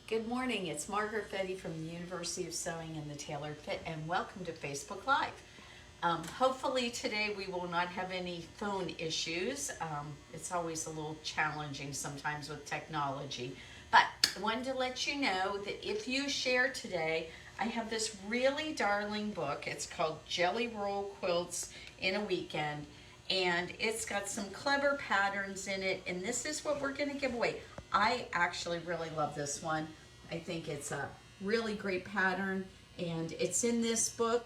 Good morning, it's Margaret Fetty from the University of Sewing and the Tailored Fit, and welcome to Facebook Live. Hopefully today we will not have any phone issues. It's always a little challenging sometimes with technology, but I wanted to let you know that if you share today, I have this really darling book. It's called Jelly Roll Quilts in a Weekend, and it's got some clever patterns in it, and this is what we're going to give away. I actually really love this one. I think it's a really great pattern, and it's in this book.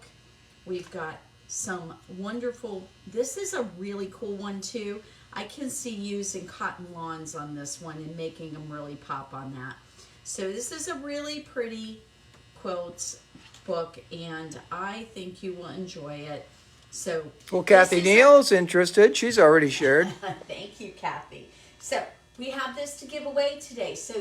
We've got some wonderful, this is a really cool one too. I can see using cotton lawns on this one and making them really pop on that. So this is a really pretty quilts book, and I think you will enjoy it. So, well, Kathy Neal's interested. She's already shared. Thank you, Kathy. So we have this to give away today. So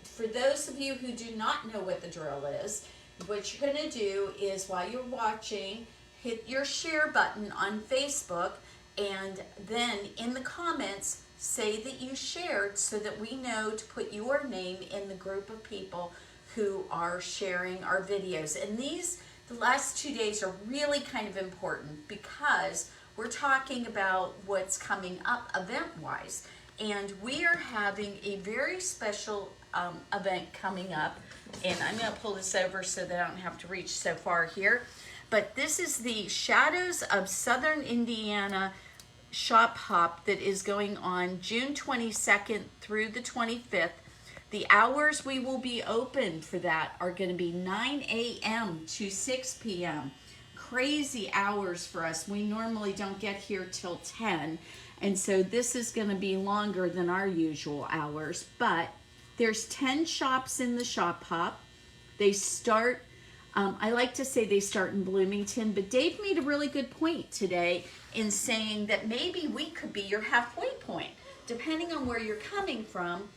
for those of you who do not know what the drill is, what you're going to do is while you're watching, hit your share button on Facebook, and then in the comments say that you shared so that we know to put your name in the group of people who are sharing our videos. And the last 2 days are really kind of important because we're talking about what's coming up event-wise. And we are having a very special event coming up. And I'm going to pull this over so that I don't have to reach so far here. But this is the Shadows of Southern Indiana Shop Hop that is going on June 22nd through the 25th. The hours we will be open for that are going to be 9 a.m. to 6 p.m. Crazy hours for us. We normally don't get here till 10. And so this is going to be longer than our usual hours. But there's 10 shops in the Shop Hop. They start, I like to say they start in Bloomington, but Dave made a really good point today in saying that maybe we could be your halfway point. Depending on where you're coming from,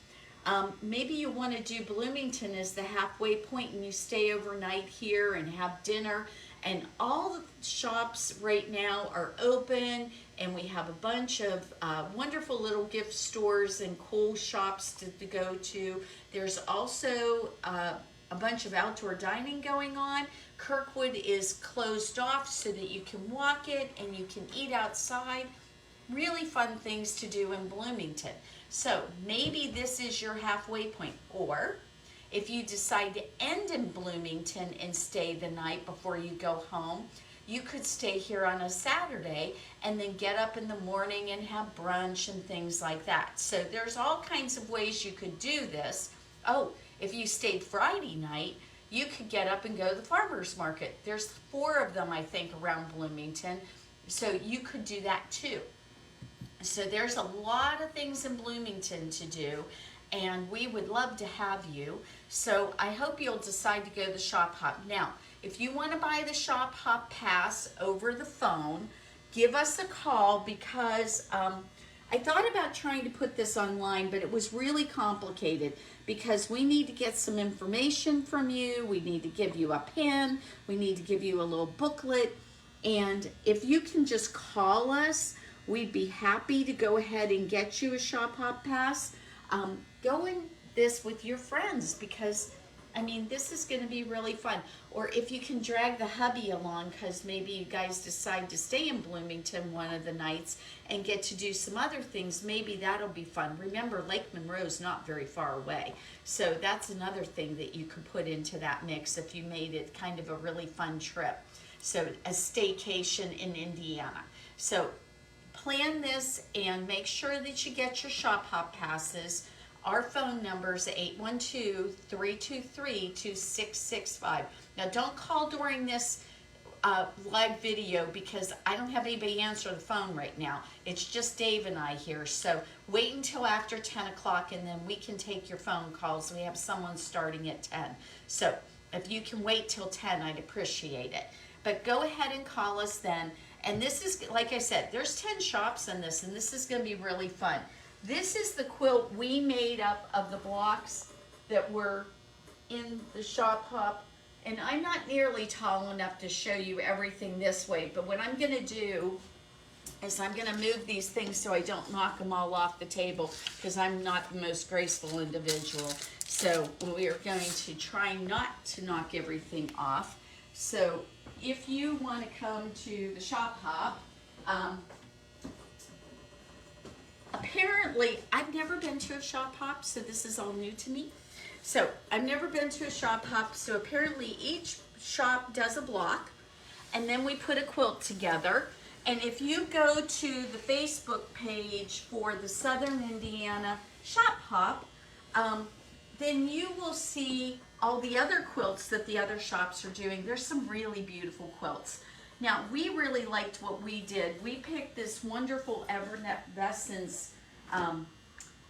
maybe you want to do Bloomington as the halfway point and you stay overnight here and have dinner. And all the shops right now are open, and we have a bunch of wonderful little gift stores and cool shops to go to. There's also a bunch of outdoor dining going on. Kirkwood is closed off so that you can walk it and you can eat outside. Really fun things to do in Bloomington. So maybe this is your halfway point, or if you decide to end in Bloomington and stay the night before you go home, you could stay here on a Saturday and then get up in the morning and have brunch and things like that. So there's all kinds of ways you could do this. Oh, if you stayed Friday night, you could get up and go to the farmer's market. There's 4 of them, I think, around Bloomington. So you could do that too. So there's a lot of things in Bloomington to do, and we would love to have you. So I hope you'll decide to go to the Shop Hop. Now, if you want to buy the Shop Hop pass over the phone, give us a call, because I thought about trying to put this online, but it was really complicated because we need to get some information from you. We need to give you a pin. We need to give you a little booklet. And if you can just call us, we'd be happy to go ahead and get you a Shop Hop pass. Go in this with your friends, because I mean, this is going to be really fun. Or if you can drag the hubby along, because maybe you guys decide to stay in Bloomington one of the nights and get to do some other things, maybe that'll be fun. Remember, Lake Monroe's not very far away. So that's another thing that you could put into that mix if you made it kind of a really fun trip. So a staycation in Indiana. So plan this and make sure that you get your Shop Hop passes. Our phone number is 812-323-2665. Now, don't call during this live video, because I don't have anybody answer the phone right now. It's just Dave and I here. So wait until after 10 o'clock, and then we can take your phone calls. We have someone starting at 10. So if you can wait till 10, I'd appreciate it. But go ahead and call us then. And this is, like I said, there's 10 shops in this, and this is going to be really fun. This is the quilt we made up of the blocks that were in the Shop Hop. And I'm not nearly tall enough to show you everything this way, but what I'm going to do is I'm going to move these things so I don't knock them all off the table, because I'm not the most graceful individual. So So we are going to try not to knock everything off. So if you want to come to the shop hop, apparently I've never been to a shop hop, so this is all new to me. So I've never been to a shop hop, so apparently each shop does a block, and then we put a quilt together. And if you go to the Facebook page for the Southern Indiana Shop Hop, then you will see all the other quilts that the other shops are doing. There's some really beautiful quilts. Now, we really liked what we did. We picked this wonderful Evanescence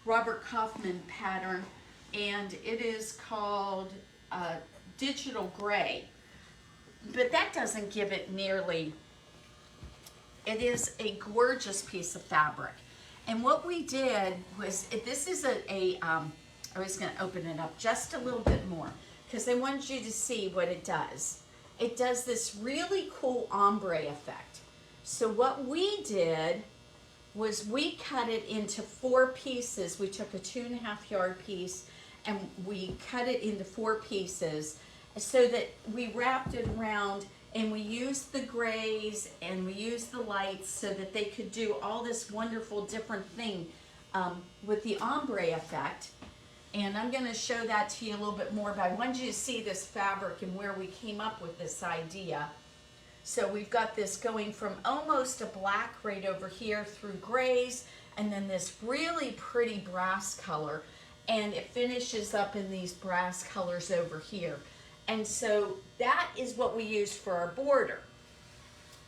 Robert Kaufman pattern, and it is called Digital Gray. But that doesn't give it nearly. It is a gorgeous piece of fabric. And what we did was, this is I was going to open it up just a little bit more because I wanted you to see what it does. It does this really cool ombre effect. So what we did was we cut it into 4 pieces. We took a 2.5 yard piece and we cut it into 4 pieces so that we wrapped it around, and we used the grays and we used the lights so that they could do all this wonderful different thing with the ombre effect. And I'm going to show that to you a little bit more, but I wanted you to see this fabric and where we came up with this idea. So we've got this going from almost a black right over here through grays, and then this really pretty brass color, and it finishes up in these brass colors over here. And so that is what we used for our border.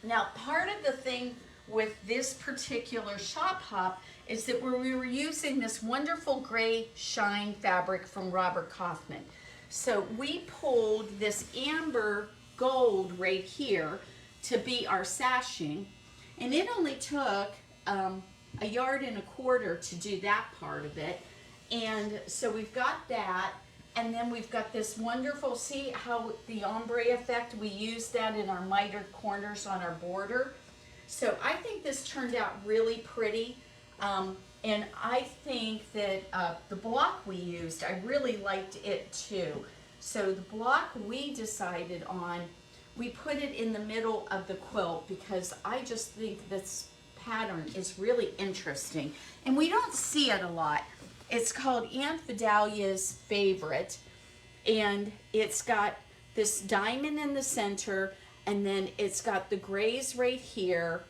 Now, part of the thing with this particular shop hop is that we were using this wonderful gray shine fabric from Robert Kaufman. So we pulled this amber gold right here to be our sashing, and it only took 1.25 yards to do that part of it. And so we've got that, and then we've got this wonderful, see how the ombre effect, we used that in our mitered corners on our border. So I think this turned out really pretty. And I think that the block we used, I really liked it too. So the block we decided on, we put it in the middle of the quilt because I just think this pattern is really interesting. And we don't see it a lot. It's called Aunt Vidalia's Favorite. And it's got this diamond in the center, and then it's got the grays right here.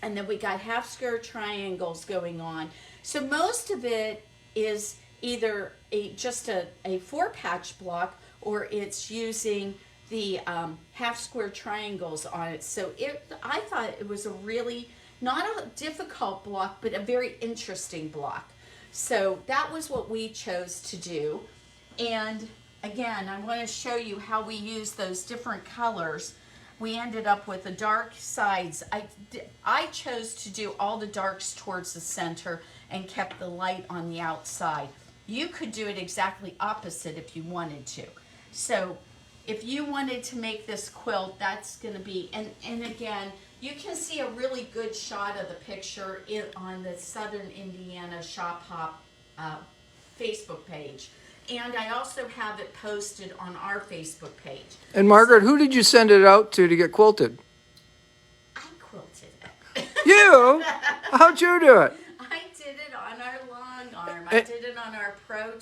And then we got half square triangles going on. So most of it is either just a 4-patch block, or it's using the half square triangles on it. So I thought it was a really, not a difficult block, but a very interesting block. So that was what we chose to do. And again, I want to show you how we use those different colors. We ended up with the dark sides. I chose to do all the darks towards the center and kept the light on the outside. You could do it exactly opposite if you wanted to. So if you wanted to make this quilt, that's going to be, and again, you can see a really good shot of the picture on the Southern Indiana Shop Hop Facebook page. And I also have it posted on our Facebook page. And Margaret, who did you send it out to get quilted? I quilted it. You? How'd you do it? I did it on our long arm. I did it on our Pro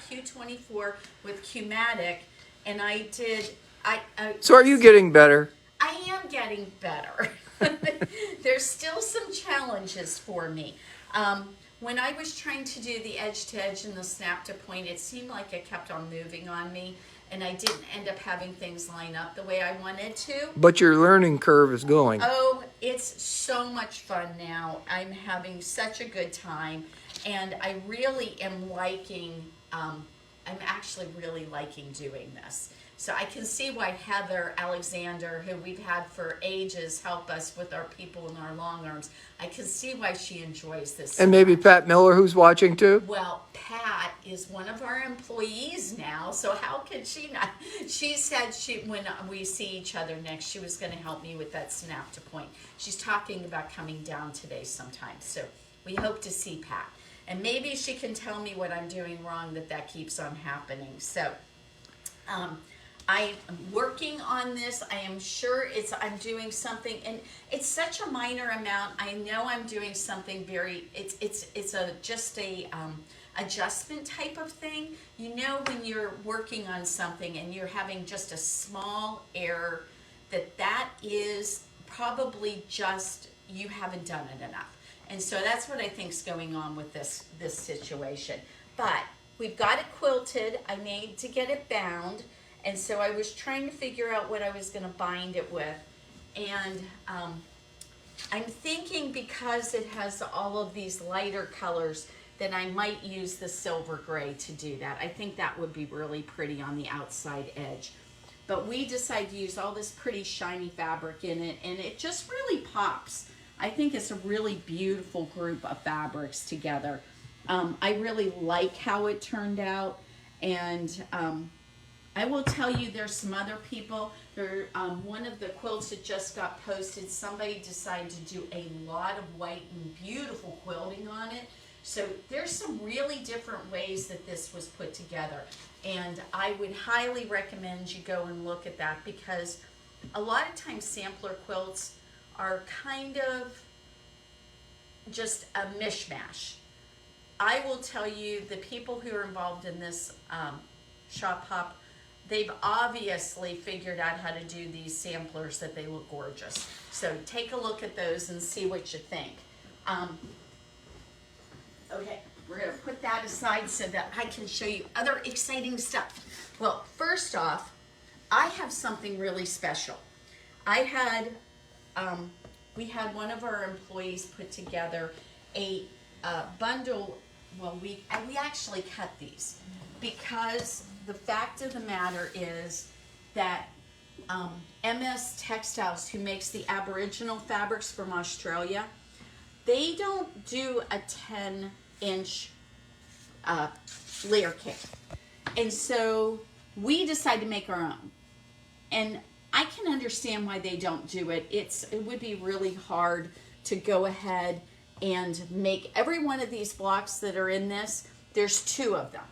Q24 with Q-Matic. And I did... So are you getting better? I am getting better. There's still some challenges for me. When I was trying to do the edge to edge and the snap to point, it seemed like it kept on moving on me, and I didn't end up having things line up the way I wanted to. But your learning curve is going. Oh, it's so much fun now. I'm having such a good time, and I really am liking, I'm actually really liking doing this. So I can see why Heather Alexander, who we've had for ages, help us with our people in our long arms. I can see why she enjoys this. And maybe Pat Miller, who's watching too? Well, Pat is one of our employees now, so how could she not? She said when we see each other next, she was going to help me with that snap to point. She's talking about coming down today sometime, so we hope to see Pat. And maybe she can tell me what I'm doing wrong that keeps on happening. So I am working on this. I am sure I'm doing something, and it's such a minor amount. I know I'm doing something it's just a adjustment type of thing. You know, when you're working on something and you're having just a small error, that is probably just you haven't done it enough. And so that's what I think is going on with this situation. But we've got it quilted. I need to get it bound. And so I was trying to figure out what I was going to bind it with. And I'm thinking, because it has all of these lighter colors, that I might use the silver gray to do that. I think that would be really pretty on the outside edge. But we decided to use all this pretty shiny fabric in it, and it just really pops. I think it's a really beautiful group of fabrics together. I really like how it turned out, and I will tell you, there's some other people. One of the quilts that just got posted, somebody decided to do a lot of white and beautiful quilting on it. So there's some really different ways that this was put together. And I would highly recommend you go and look at that, because a lot of times sampler quilts are kind of just a mishmash. I will tell you, the people who are involved in this shop hop, they've obviously figured out how to do these samplers that they look gorgeous. So take a look at those and see what you think. Okay, we're going to put that aside so that I can show you other exciting stuff. Well, first off, I have something really special. I had, we had one of our employees put together a bundle. Well, we actually cut these, because the fact of the matter is that MS Textiles, who makes the Aboriginal Fabrics from Australia, they don't do a 10-inch layer cake. And so we decided to make our own. And I can understand why they don't do it. It would be really hard to go ahead and make every one of these blocks that are in this. There's 2 of them.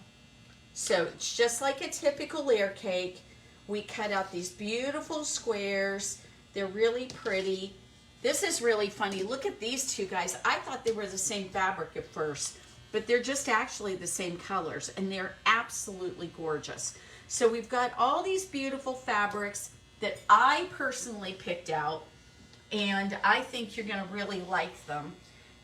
So it's just like a typical layer cake. We cut out these beautiful squares. They're really pretty. This is really funny. Look at these 2 guys. I thought they were the same fabric at first, but they're just actually the same colors, and they're absolutely gorgeous. So we've got all these beautiful fabrics that I personally picked out, and I think you're going to really like them.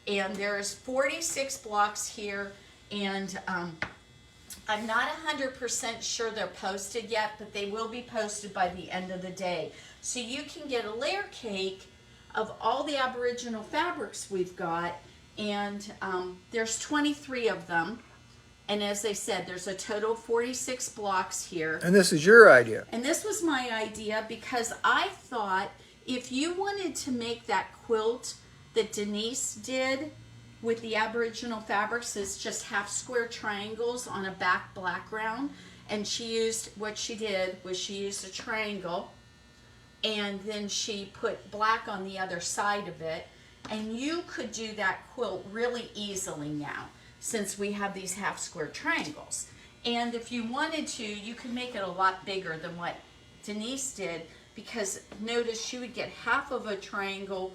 And there's 46 blocks here, and I'm not 100% sure they're posted yet, but they will be posted by the end of the day. So you can get a layer cake of all the Aboriginal fabrics we've got, and there's 23 of them. And as I said, there's a total of 46 blocks here. And this is your idea. And this was my idea, because I thought if you wanted to make that quilt that Denise did with the Aboriginal fabrics, is just half square triangles on a back background, and what she did was she used a triangle, and then she put black on the other side of it, and you could do that quilt really easily now, since we have these half square triangles. And if you wanted to, you could make it a lot bigger than what Denise did, because notice she would get half of a triangle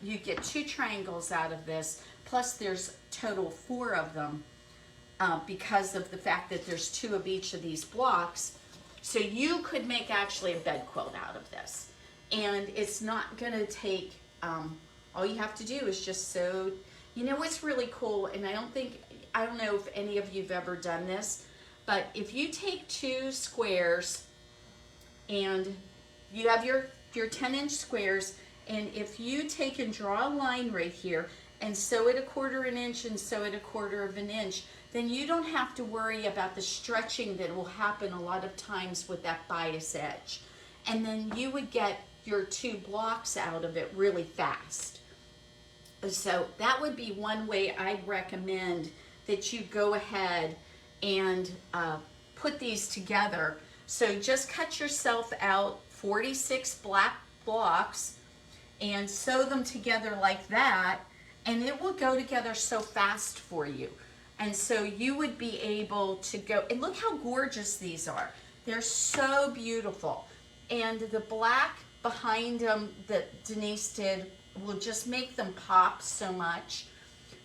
you get 2 triangles out of this, plus there's total 4 of them, because of the fact that there's 2 of each of these blocks. So you could make actually a bed quilt out of this, and it's not going to take, all you have to do is just sew. You know what's really cool, and I don't know if any of you've ever done this, but if you take 2 squares and you have your 10-inch squares, and if you take and draw a line right here and sew it 1/4 inch and sew it 1/4 inch, then you don't have to worry about the stretching that will happen a lot of times with that bias edge. And then you would get your 2 blocks out of it really fast. So that would be one way I'd recommend that you go ahead and put these together. So just cut yourself out 46 black blocks and sew them together like that, and it will go together so fast for you. And so you would be able to go, and look how gorgeous these are. They're so beautiful. And the black behind them that Denise did will just make them pop so much.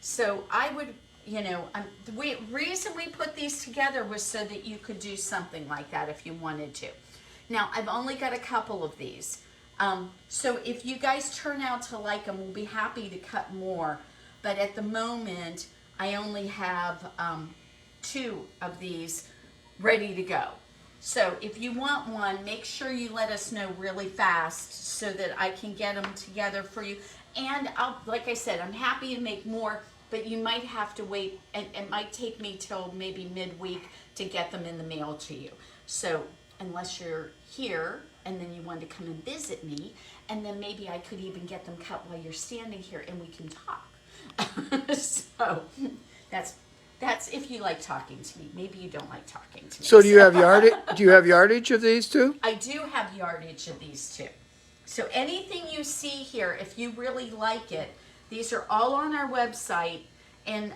So I would, you know, the reason we put these together was so that you could do something like that if you wanted to. Now, I've only got a couple of these. So if you guys turn out to like them, we'll be happy to cut more. But at the moment, I only have 2 of these ready to go. So if you want one, make sure you let us know really fast so that I can get them together for you. And like I said, I'm happy to make more, but you might have to wait, and it might take me till maybe midweek to get them in the mail to you. So unless you're here and then you want to come and visit me, and then maybe I could even get them cut while you're standing here and we can talk. So that's if you like talking to me. Maybe you don't like talking to me. So do you have yardage? Do you have yardage of these too? I do have yardage of these too. So anything you see here, if you really like it, these are all on our website, and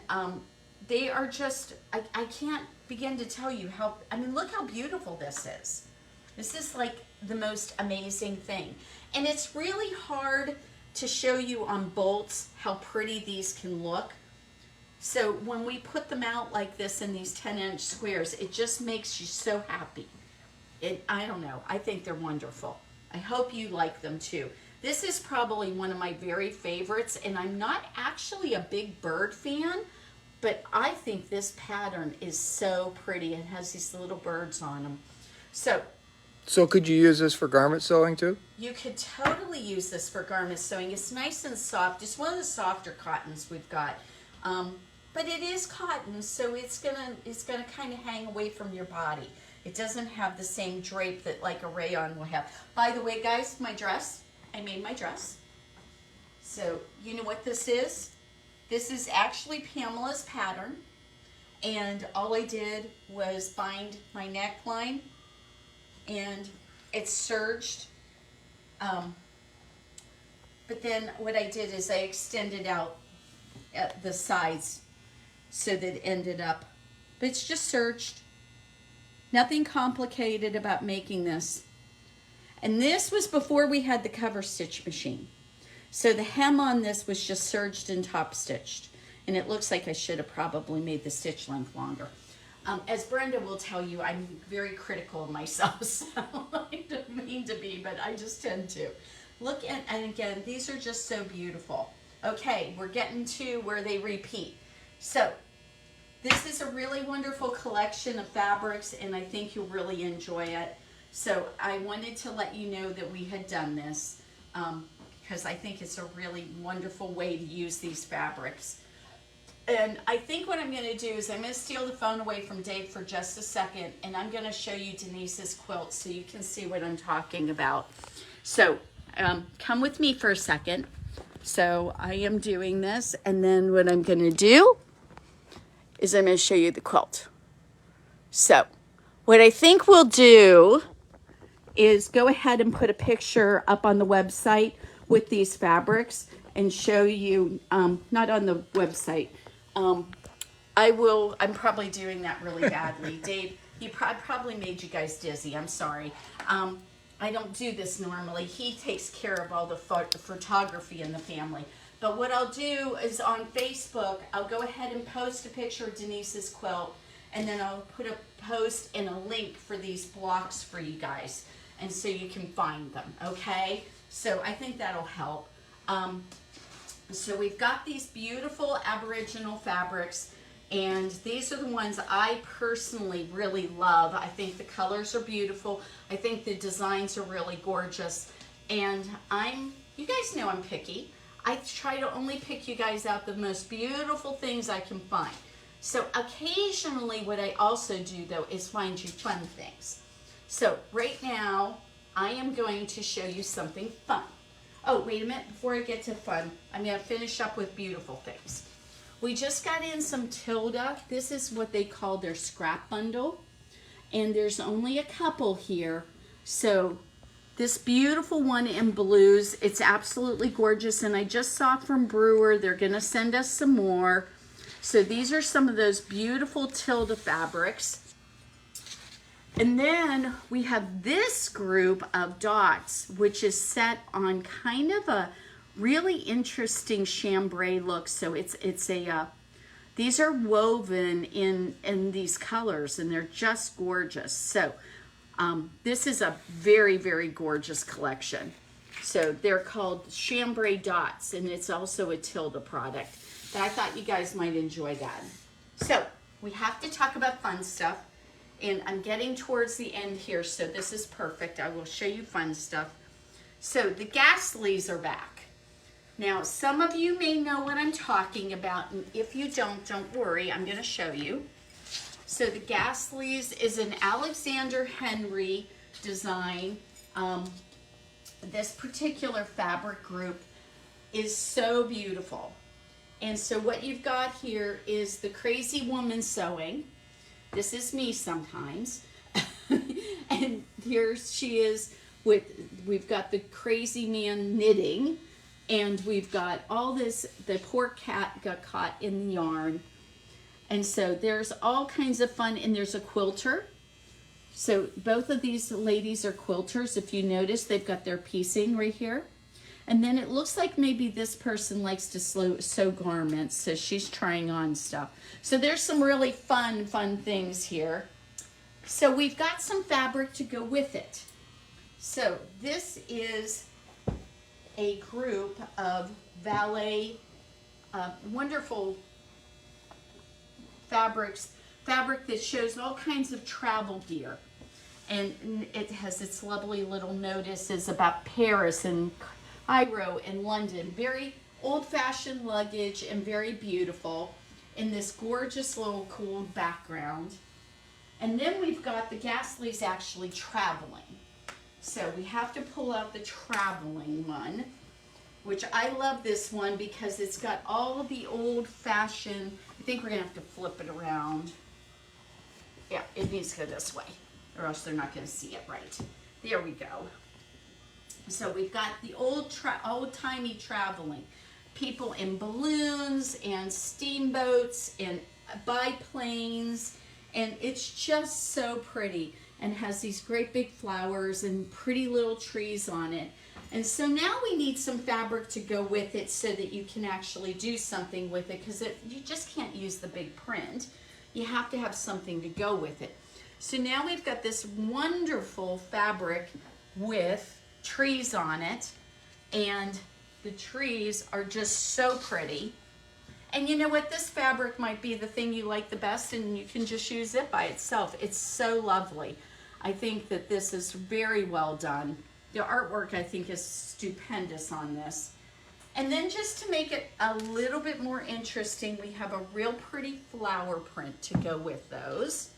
they are just, I can't begin to tell you how, I mean, look how beautiful this is. This is like the most amazing thing. And it's really hard to show you on bolts how pretty these can look. So when we put them out like this in these 10-inch squares, it just makes you so happy. I don't know, I think they're wonderful. I hope you like them too. This is probably one of my very favorites, and I'm not actually a big bird fan, but I think this pattern is so pretty. It has these little birds on them. So could you use this for garment sewing too? you could totally use this for garment sewing. It's nice and soft. It's one of the softer cottons we've got. But it is cotton, so it's gonna kind of hang away from your body. It doesn't have the same drape that like a rayon will have. By the way, guys, my dress, I made my dress. So you know what this is? This is actually Pamela's pattern, and all I did was bind my neckline, and it's serged. But then what I did is I extended out at the sides so that it ended up, but it's just serged. Nothing complicated about making this. And this was before we had the cover stitch machine. So the hem on this was just serged and top stitched. And it looks like I should have probably made the stitch length longer. As Brenda will tell you, I'm very critical of myself, so I don't mean to be, but I just tend to. Look at, and again, these are just so beautiful. Okay, we're getting to where they repeat. So this is a really wonderful collection of fabrics, and I think you'll really enjoy it. So I wanted to let you know that we had done this because I think it's a really wonderful way to use these fabrics. And I think what I'm going to do is I'm going to steal the phone away from Dave for just a second, and I'm going to show you Denise's quilt so you can see what I'm talking about. So come with me for a second. So I am doing this, and then what I'm going to do is I'm going to show you the quilt. So what I think we'll do is go ahead and put a picture up on the website with these fabrics and show you, not on the website. I'm probably doing that really badly. Dave, he probably made you guys dizzy. I'm sorry. I don't do this normally. He takes care of all the photography in the family. But what I'll do is on Facebook, I'll go ahead and post a picture of Denise's quilt, and then I'll put a post and a link for these blocks for you guys, and so you can find them, okay? So I think that'll help. So we've got these beautiful Aboriginal fabrics, and these are the ones I personally really love. I think the colors are beautiful. I think the designs are really gorgeous. And you guys know I'm picky. I try to only pick you guys out the most beautiful things I can find. So occasionally what I also do though is find you fun things. So right now I am going to show you something fun. Oh, wait a minute, before I get to fun, I'm going to finish up with beautiful things. We just got in some Tilda. This is what they call their scrap bundle. And there's only a couple here. So this beautiful one in blues. It's absolutely gorgeous, and I just saw from Brewer they're going to send us some more. So these are some of those beautiful Tilda fabrics. And then we have this group of dots, which is set on kind of a really interesting chambray look. So these are woven in these colors, and they're just gorgeous. So this is a very, very gorgeous collection. So they're called chambray dots, and it's also a Tilda product. But I thought you guys might enjoy that. So we have to talk about fun stuff, and I'm getting towards the end here, so this is perfect. I will show you fun stuff. So the Gasleys are back. Now, some of you may know what I'm talking about, and if you don't worry, I'm going to show you. So the Gasleys is an Alexander Henry design. This particular fabric group is so beautiful. And so what you've got here is the Crazy Woman Sewing. This is me sometimes. And here she is we've got the Crazy Man knitting, and we've got all this, the poor cat got caught in the yarn. And so there's all kinds of fun, and there's a quilter. So both of these ladies are quilters. If you notice, they've got their piecing right here. And then it looks like maybe this person likes to sew garments, so she's trying on stuff. So there's some really fun things here. So we've got some fabric to go with it. So this is a group of valet, wonderful fabric that shows all kinds of travel gear. And it has its lovely little notices about Paris and Cairo and London. Very old-fashioned luggage and very beautiful in this gorgeous little cool background. And then we've got the Gasleys actually traveling. So we have to pull out the traveling one, which I love this one because it's got all of the old-fashioned, I think we're going to have to flip it around. Yeah, it needs to go this way, or else they're not going to see it right. There we go. So we've got the old-timey traveling. People in balloons and steamboats and biplanes, and it's just so pretty and has these great big flowers and pretty little trees on it. And so now we need some fabric to go with it so that you can actually do something with it, because you just can't use the big print. You have to have something to go with it. So now we've got this wonderful fabric with trees on it, and the trees are just so pretty. And you know what? This fabric might be the thing you like the best, and you can just use it by itself. It's so lovely. I think that this is very well done. The artwork, I think, is stupendous on this. And then just to make it a little bit more interesting, we have a real pretty flower print to go with those.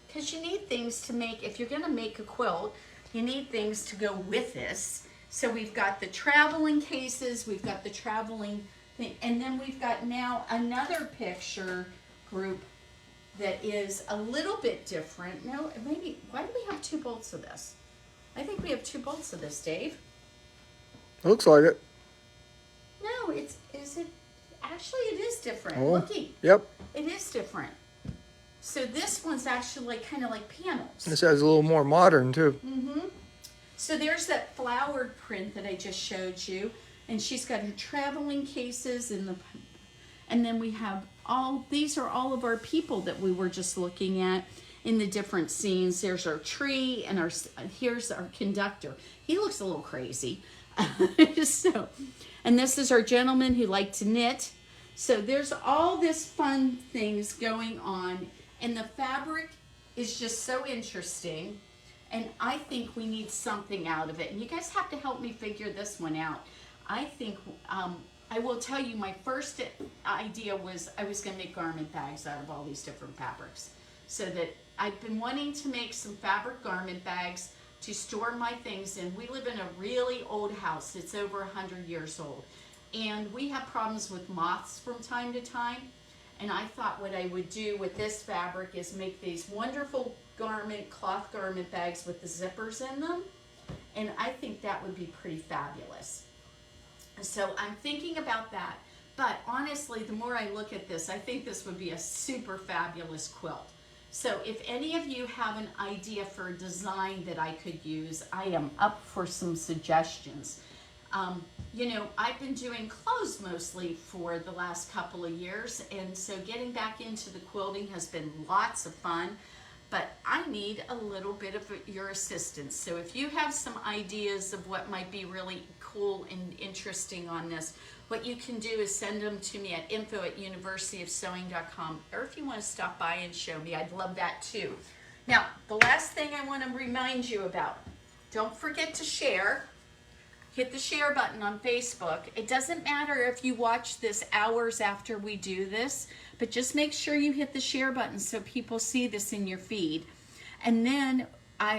Because you need things to make, if you're going to make a quilt, you need things to go with this. So we've got the traveling cases, we've got the traveling thing, and then we've got now another picture group that is a little bit different. No, maybe, why do we have two bolts of this? I think we have two bolts of this, Dave. Looks like it. No, actually it is different. Oh, Looky. yep. It is different. So this one's actually kind of like panels. This has a little more modern too. Mm-hmm. So there's that flowered print that I just showed you, and she's got her traveling cases and then we have these are all of our people that we were just looking at in the different scenes. There's our tree, and here's our conductor. He looks a little crazy. And this is our gentleman who liked to knit. So there's all this fun things going on, and the fabric is just so interesting, and I think we need something out of it. And you guys have to help me figure this one out. I think, I will tell you, my first idea was I was going to make garment bags out of all these different fabrics. So that I've been wanting to make some fabric garment bags to store my things in. We live in a really old house. It's over 100 years old. And we have problems with moths from time to time. And I thought what I would do with this fabric is make these wonderful cloth garment bags with the zippers in them. And I think that would be pretty fabulous. So I'm thinking about that. But honestly, the more I look at this, I think this would be a super fabulous quilt. So if any of you have an idea for a design that I could use, I am up for some suggestions. You know, I've been doing clothes mostly for the last couple of years, and so getting back into the quilting has been lots of fun, but I need a little bit of your assistance. So if you have some ideas of what might be really cool and interesting on this, what you can do is send them to me at info@universityofsewing.com, or if you want to stop by and show me, I'd love that too. Now, the last thing I want to remind you about, don't forget to share. Hit the share button on Facebook. It doesn't matter if you watch this hours after we do this, but just make sure you hit the share button so people see this in your feed. And then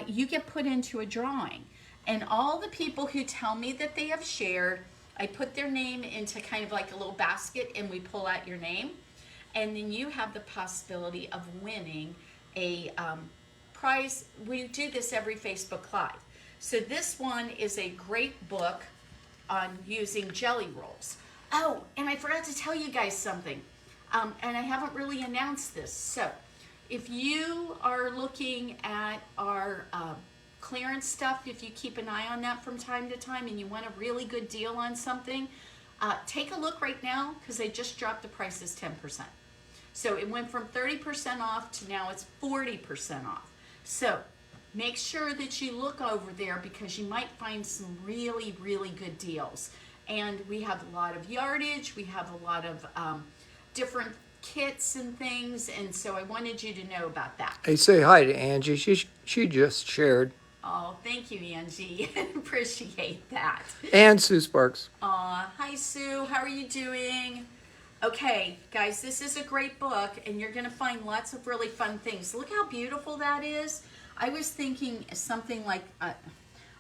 you get put into a drawing. And all the people who tell me that they have shared, I put their name into kind of like a little basket and we pull out your name. And then you have the possibility of winning a prize. We do this every Facebook Live. So this one is a great book on using jelly rolls. Oh, and I forgot to tell you guys something. And I haven't really announced this. So if you are looking at our clearance stuff, if you keep an eye on that from time to time and you want a really good deal on something, take a look right now because they just dropped the prices 10%. So it went from 30% off to now it's 40% off. So make sure that you look over there because you might find some really, really good deals. And we have a lot of yardage. We have a lot of different kits and things. And so I wanted you to know about that. Hey, say hi to Angie. She just shared. Oh, thank you, Angie. Appreciate that. And Sue Sparks. Hi, Sue. How are you doing? Okay, guys, this is a great book, and you're going to find lots of really fun things. Look how beautiful that is. I was thinking something like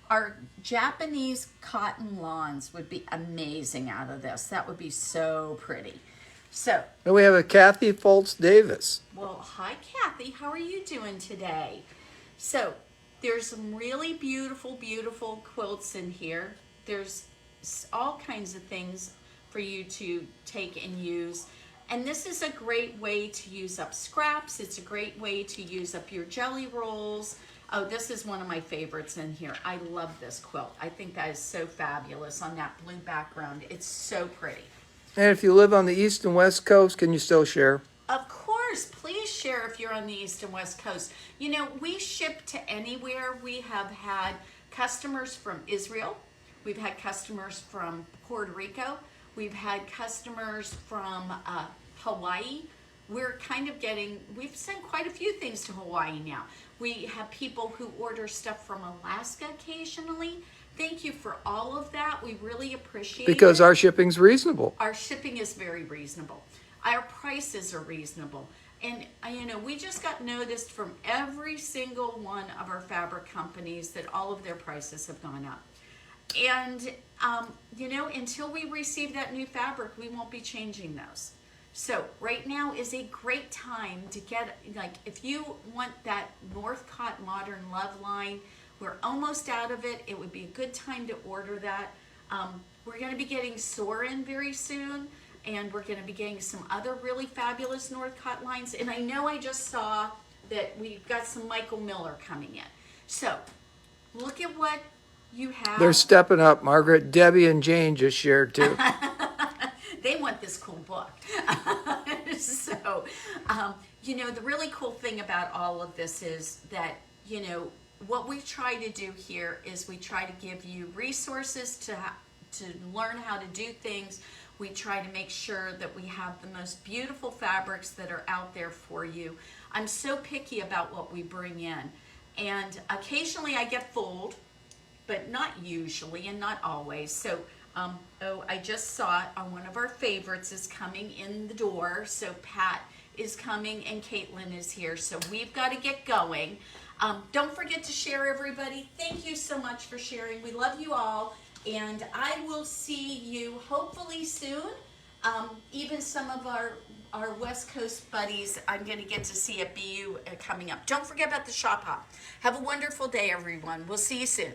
our Japanese cotton lawns would be amazing out of this. That would be so pretty. So. And we have a Kathy Fultz Davis. Well, hi, Kathy. How are you doing today? So there's some really beautiful, beautiful quilts in here. There's all kinds of things for you to take and use. And this is a great way to use up scraps. It's a great way to use up your jelly rolls. Oh, this is one of my favorites in here. I love this quilt. I think that is so fabulous on that blue background. It's so pretty. And if you live on the East and West Coast, can you still share? Of course, please share if you're on the East and West Coast. You know, we ship to anywhere. We have had customers from Israel. We've had customers from Puerto Rico. We've had customers from Hawaii. We've sent quite a few things to Hawaii now. We have people who order stuff from Alaska occasionally. Thank you for all of that. We really appreciate it. Because our shipping's reasonable. Our shipping is very reasonable. Our prices are reasonable. And, you know, we just got noticed from every single one of our fabric companies that all of their prices have gone up. And, you know, until we receive that new fabric, we won't be changing those. So right now is a great time to get, like, if you want that Northcott Modern Love line, we're almost out of it. It would be a good time to order that. We're going to be getting Soarin' very soon, and we're going to be getting some other really fabulous Northcott lines. And I know I just saw that we've got some Michael Miller coming in. So look at what you have. They're stepping up, Margaret. Debbie and Jane just shared too. They want this cool book. So, you know, the really cool thing about all of this is that, you know, what we try to do here is we try to give you resources to learn how to do things. We try to make sure that we have the most beautiful fabrics that are out there for you. I'm so picky about what we bring in. And occasionally I get fooled, but not usually and not always. So, oh, I just saw it on one of our favorites is coming in the door. So Pat is coming and Caitlin is here. So we've got to get going. Don't forget to share, everybody. Thank you so much for sharing. We love you all. And I will see you hopefully soon. Even some of our West Coast buddies, I'm going to get to see at BU coming up. Don't forget about the shop hop. Have a wonderful day, everyone. We'll see you soon.